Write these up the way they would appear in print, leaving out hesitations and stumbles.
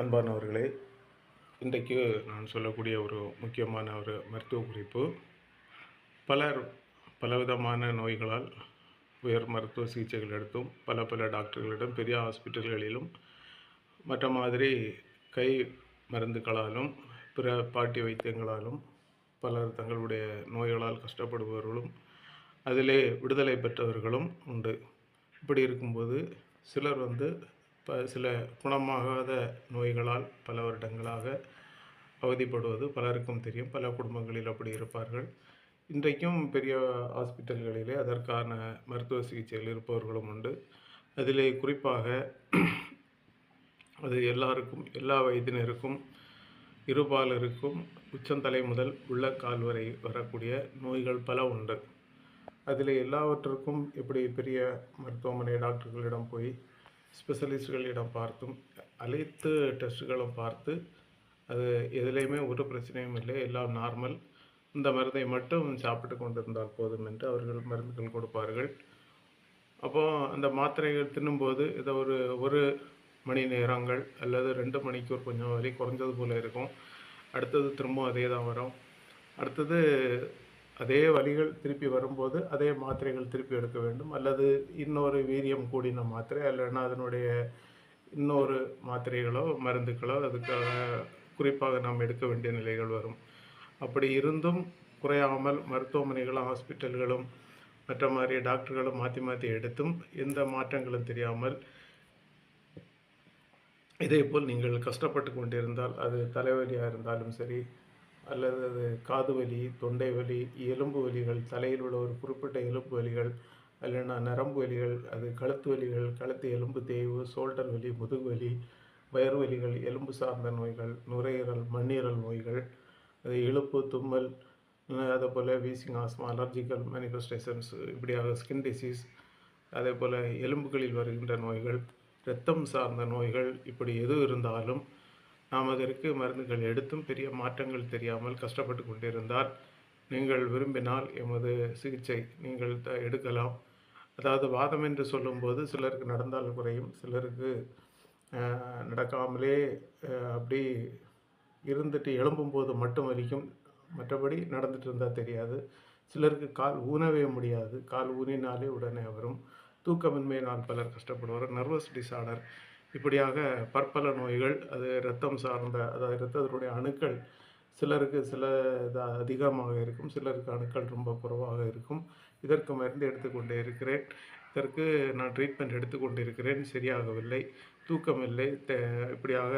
அன்பானவர்களே, இன்றைக்கு நான் சொல்லக்கூடிய ஒரு முக்கியமான ஒரு மருத்துவ குறிப்பு. பலர் பலவிதமான நோய்களால் உயர் மருத்துவ சிகிச்சைகள் எடுத்தும் பல டாக்டர்களிடம் பெரிய ஹாஸ்பிட்டல்களிலும் மற்ற மாதிரி கை மருந்துகளாலும் பிற பாட்டி வைத்தியங்களாலும் பலர் தங்களுடைய நோய்களால் கஷ்டப்படுபவர்களும் அதிலே விடுதலை பெற்றவர்களும் உண்டு. இப்படி இருக்கும்போது சிலர் சில குணமாகாத நோய்களால் பல வருடங்களாக அவதிப்படுவது பலருக்கும் தெரியும். பல குடும்பங்களில் அப்படி இருப்பார்கள். இன்றைக்கும் பெரிய ஹாஸ்பிட்டல்களிலே அதற்கான மருத்துவ சிகிச்சைகள் இருப்பவர்களும் உண்டு. அதிலே குறிப்பாக அது எல்லாருக்கும், எல்லா வயதினருக்கும், இருபாலருக்கும், உச்சந்தலை முதல் உள்ளக்கால் வரை வரக்கூடிய நோய்கள் பல உண்டு. அதில் எல்லாவற்றுக்கும் எப்படி பெரிய மருத்துவமனை டாக்டர்களிடம் போய் ஸ்பெஷலிஸ்ட்களிடம் பார்த்தும் அனைத்து டெஸ்ட்டுகளும் பார்த்து அது எதுலேயுமே ஒரு பிரச்சனையும் இல்லை, எல்லாம் நார்மல், இந்த மருந்தை மட்டும் சாப்பிட்டு கொண்டிருந்தால் போதும் என்று அவர்கள் மருந்துகள் கொடுப்பார்கள். அப்போது அந்த மாத்திரைகள் தின்னும்போது இதை ஒரு மணி நேரங்கள் அல்லது 2 மணிக்கு ஒரு கொஞ்சம் வலி குறைஞ்சது போல் இருக்கும். அடுத்தது திரும்பவும் அதே தான் வரும். அடுத்தது அதே வலிகள் திருப்பி வரும்போது அதே மாத்திரைகள் திருப்பி எடுக்க வேண்டும், அல்லது இன்னொரு வீரியம் கூடின மாத்திரை அல்லனா அதனுடைய இன்னொரு மாத்திரைகளோ மருந்துகளோ அதுக்காக குறிப்பாக நாம் எடுக்க வேண்டிய நிலைகள் வரும். அப்படி இருந்தும் குறையாமல் மருத்துவமனைகளும் ஹாஸ்பிட்டல்களும் மற்ற மாதிரி டாக்டர்களும் மாற்றி எடுத்தும் எந்த மாற்றங்களும் தெரியாமல் இதேபோல் நீங்கள் கஷ்டப்பட்டு கொண்டிருந்தால் அது தலைவலியாக இருந்தாலும் சரி, அல்லது அது காது வலி, தொண்டை வலி, எலும்பு வலிகள், தலையில் உள்ள ஒரு குறிப்பிட்ட எலும்பு வலிகள், இல்லைன்னா நரம்பு வலிகள், அது கழுத்து வலிகள், கழுத்து எலும்பு தேய்வு, ஷோல்டர் வலி, முதுகு வலி, வயிறு வலிகள், எலும்பு சார்ந்த நோய்கள், நுரையீரல், மண்ணீரல் நோய்கள், அது இழுப்பு, தும்மல், அதே போல் வீசிங், ஆஸ்மா, அலர்ஜிக்கல் மேனிஃபெஸ்டேஷன்ஸ், இப்படியாக ஸ்கின் டிசீஸ், அதே போல் எலும்புகளில் வருகின்ற நோய்கள், இரத்தம் சார்ந்த நோய்கள், இப்படி எது இருந்தாலும் நாம் அதற்கு மருந்துகள் எடுத்தும் பெரிய மாற்றங்கள் தெரியாமல் கஷ்டப்பட்டு கொண்டிருந்தால் நீங்கள் விரும்பினால் எமது சிகிச்சை நீங்கள் எடுக்கலாம். அதாவது வாதம் என்று சொல்லும்போது சிலருக்கு நடந்தால் குறையும், சிலருக்கு நடக்காமலே அப்படி இருந்துட்டு எழும்பும்போது மட்டும் வலிக்கும், மற்றபடி நடந்துட்டு இருந்தால் தெரியாது. சிலருக்கு கால் ஊனவே முடியாது, கால் ஊனினாலே உடனே வரும். தூக்கமின்மையினால் பலர் கஷ்டப்படுவார். நர்வஸ் டிஸார்டர், இப்படியாக பற்பல நோய்கள், அது இரத்தம் சார்ந்த, அதாவது இரத்தத்தினுடைய அணுக்கள் சிலருக்கு அதிகமாக இருக்கும், சிலருக்கு அணுக்கள் ரொம்ப குறைவாக இருக்கும். இதற்கு மருந்து எடுத்துக்கொண்டே இருக்கிறேன். இதற்கு நான் ட்ரீட்மெண்ட் எடுத்துக்கொண்டு இருக்கிறேன், சரியாகவில்லை. தூக்கமில்லை, இப்படியாக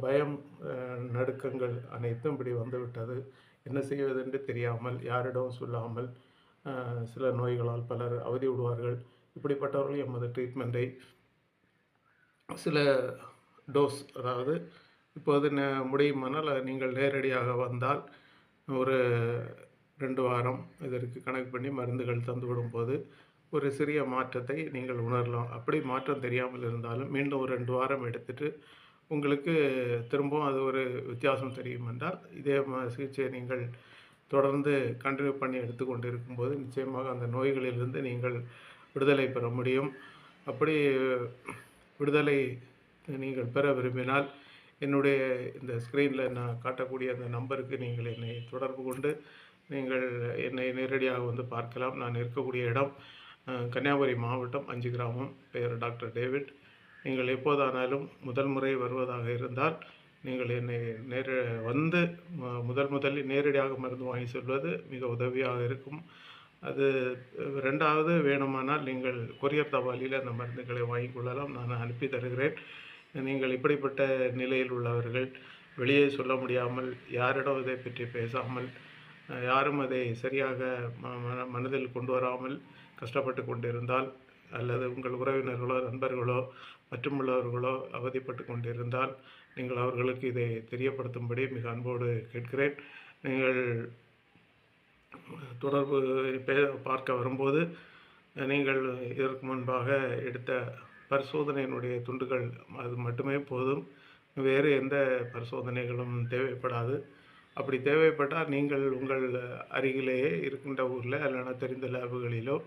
பயம், நடுக்கங்கள் அனைத்தும் இப்படி வந்துவிட்டது. என்ன செய்வதென்று தெரியாமல் யாரிடம் சொல்லாமல் சில நோய்களால் பலர் அவதி விடுவார்கள். இப்படிப்பட்டவர்கள் எமது ட்ரீட்மெண்ட்டை சில டோஸ், அதாவது இப்போது முடியுமானால் நீங்கள் நேரடியாக வந்தால் ஒரு 2 வாரம் இதற்கு கணக்கு பண்ணி மருந்துகள் தந்துவிடும் போது ஒரு சிறிய மாற்றத்தை நீங்கள் உணரலாம். அப்படி மாற்றம் தெரியாமல் இருந்தாலும் மீண்டும் ஒரு 2 வாரம் எடுத்துட்டு உங்களுக்கு திரும்பவும் அது ஒரு வித்தியாசம் தெரியும் என்றால் இதே சிகிச்சையை நீங்கள் தொடர்ந்து கண்டினியூ பண்ணி எடுத்துக்கொண்டு இருக்கும்போது நிச்சயமாக அந்த நோய்களிலிருந்து நீங்கள் விடுதலை பெற முடியும். அப்படி விடுதலை நீங்கள் பெற விரும்பினால் என்னுடைய இந்த ஸ்க்ரீனில் நான் காட்டக்கூடிய அந்த நம்பருக்கு நீங்கள் என்னை தொடர்பு கொண்டு நீங்கள் என்னை நேரடியாக பார்க்கலாம். நான் இருக்கக்கூடிய இடம் கன்னியாகுமரி மாவட்டம் 5 கிராமம். பெயர் டாக்டர் டேவிட். நீங்கள் எப்போதானாலும் முதல் முறை வருவதாக இருந்தால் நீங்கள் என்னை முதலில் நேரடியாக மருந்து வாங்கி செல்வது மிக உதவியாக இருக்கும். அது 2வது வேணுமானால் நீங்கள் கொரியர் தபாலில் அந்த மருந்துகளை வாங்கிக் கொள்ளலாம், நான் அனுப்பி தருகிறேன். நீங்கள் இப்படிப்பட்ட நிலையில் உள்ளவர்கள், வெளியே சொல்ல முடியாமல், யாரிடம் இதை பற்றி பேசாமல், யாரும் அதை சரியாக மனதில் கொண்டு வராமல் கஷ்டப்பட்டு கொண்டிருந்தால், அல்லது உங்கள் உறவினர்களோ நண்பர்களோ மற்றுமுள்ளவர்களோ அவதிப்பட்டு கொண்டிருந்தால் நீங்கள் அவர்களுக்கு இதை தெரியப்படுத்தும்படி மிக அன்போடு கேட்கிறேன். நீங்கள் தொடர்பு பார்க்க வரும்போது நீங்கள் இதற்கு முன்பாக எடுத்த பரிசோதனையினுடைய துண்டுகள் அது மட்டுமே போதும், வேறு எந்த பரிசோதனைகளும் தேவைப்படாது. அப்படி தேவைப்பட்டால் நீங்கள் உங்கள் அருகிலேயே இருக்கின்ற ஊரில் அல்லனா தெரிந்த லேபுகளிலோ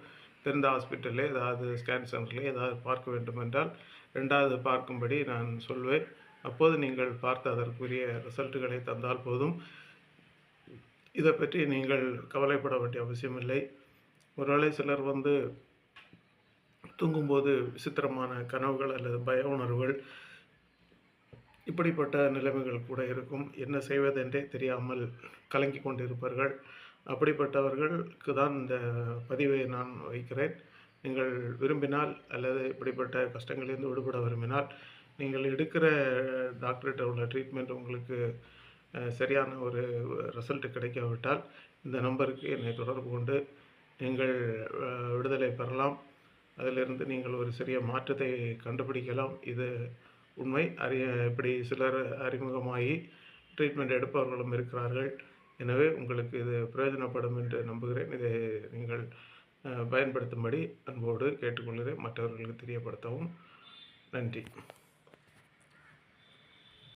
தெரிந்த ஹாஸ்பிட்டலில் ஏதாவது ஸ்கேன் சென்டரில் ஏதாவது பார்க்க வேண்டுமென்றால் 2வது பார்க்கும்படி நான் சொல்வேன். அப்போது நீங்கள் பார்த்து அதற்குரிய ரிசல்ட்டுகளை தந்தால் போதும். இதை பற்றி நீங்கள் கவலைப்பட வேண்டிய அவசியமில்லை. ஒருவேளை சிலர் தூங்கும்போது விசித்திரமான கனவுகள் அல்லது பய உணர்வுகள், இப்படிப்பட்ட நிலைமைகள் கூட இருக்கும். என்ன செய்வதென்றே தெரியாமல் கலங்கிக் கொண்டிருப்பார்கள். அப்படிப்பட்டவர்களுக்கு தான் இந்த பதிவை நான் வைக்கிறேன். நீங்கள் விரும்பினால் அல்லது இப்படிப்பட்ட கஷ்டங்களிலிருந்து விடுபட விரும்பினால், நீங்கள் எடுக்கிற டாக்டர்கிட்ட உள்ள ட்ரீட்மெண்ட் உங்களுக்கு சரியான ஒரு ரிசல்ட் கிடைக்காவிட்டால், இந்த நம்பருக்கு என்னை தொடர்பு கொண்டு நீங்கள் விடுதலை பெறலாம். அதிலிருந்து நீங்கள் ஒரு சிறிய மாற்றத்தை கண்டுபிடிக்கலாம். இது உண்மை. இப்படி சிலர் அறிமுகமாகி ட்ரீட்மெண்ட் எடுப்பவர்களும் இருக்கிறார்கள். எனவே உங்களுக்கு இது பிரயோஜனப்படும் என்று நம்புகிறேன். இதை நீங்கள் பயன்படுத்தும்படி அன்போடு கேட்டுக்கொள்கிறேன். மற்றவர்களுக்கு தெரியப்படுத்தவும். நன்றி.